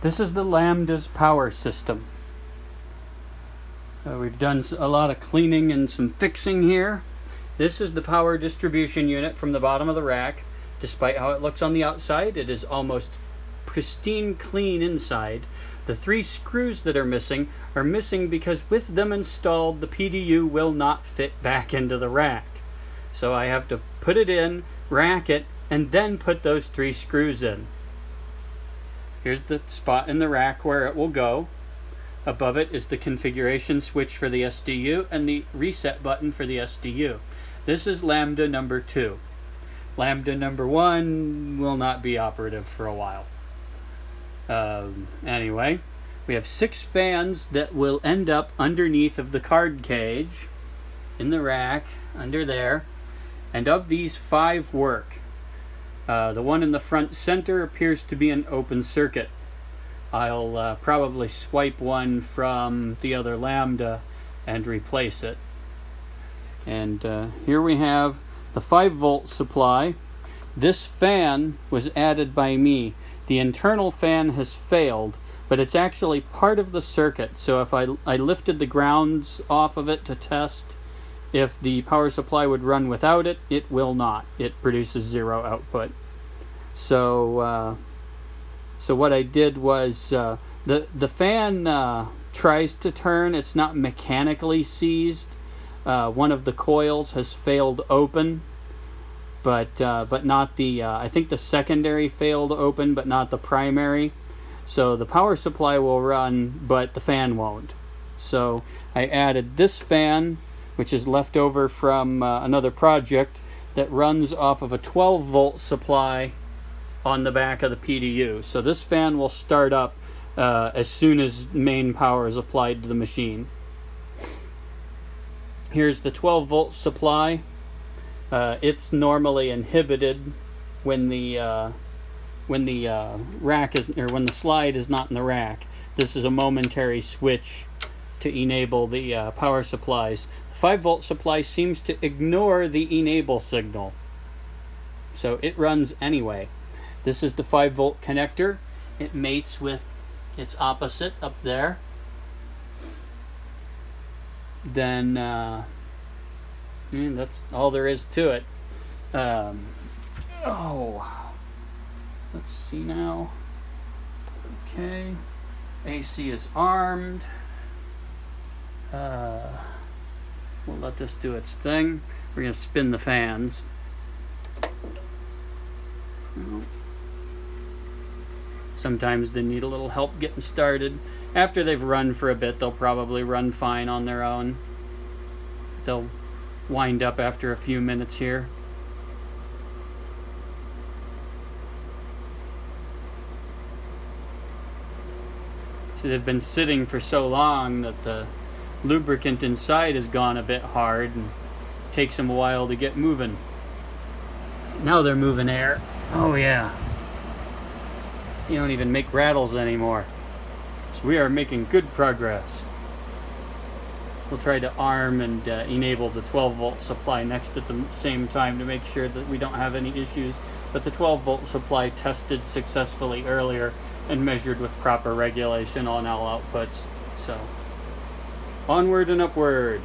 This is the Lambda's power system. We've done a lot of cleaning and some fixing here. This is the power distribution unit from the bottom of the rack. Despite how it looks on the outside, it is almost pristine clean inside. The 3 screws that are missing because with them installed, the PDU will not fit back into the rack. So I have to put it in, rack it, and then put those 3 screws in. Here's the spot in the rack where it will go. Above it is the configuration switch for the SDU and the reset button for the SDU. This is Lambda number 2. Lambda number 1 will not be operative for a while. Anyway, we have 6 fans that will end up underneath of the card cage in the rack under there, and of these 5 work. The one in the front center appears to be an open circuit. I'll probably swipe one from the other Lambda and replace it. And here we have the 5-volt supply. This fan was added by me. The internal fan has failed, but it's actually part of the circuit. So if I lifted the grounds off of it to test if the power supply would run without it, it will not. It produces 0 output. So what I did was the fan tries to turn. It's not mechanically seized. One of the coils has failed open, but not the. I think the secondary failed open, but not the primary. So the power supply will run, but the fan won't. So I added this fan, which is left over from another project, that runs off of a 12-volt supply on the back of the PDU. So this fan will start up as soon as main power is applied to the machine. Here's the 12-volt supply. It's normally inhibited when the rack is, or when the slide is not in the rack. This is a momentary switch to enable the power supplies. The 5-volt supply seems to ignore the enable signal, so it runs anyway. This is the 5-volt connector. It mates with its opposite up there. Then that's all there is to it. Let's see now. Okay, AC is armed. We'll let this do its thing. We're going to spin the fans. Sometimes they need a little help getting started. After they've run for a bit, they'll probably run fine on their own. They'll wind up after a few minutes here. See, they've been sitting for so long that the lubricant inside has gone a bit hard and takes them a while to get moving. Now they're moving air. Oh yeah. You don't even make rattles anymore. So we are making good progress. We'll try to arm and enable the 12-volt supply next at the same time to make sure that we don't have any issues. But the 12-volt supply tested successfully earlier and measured with proper regulation on all outputs. So onward and upward.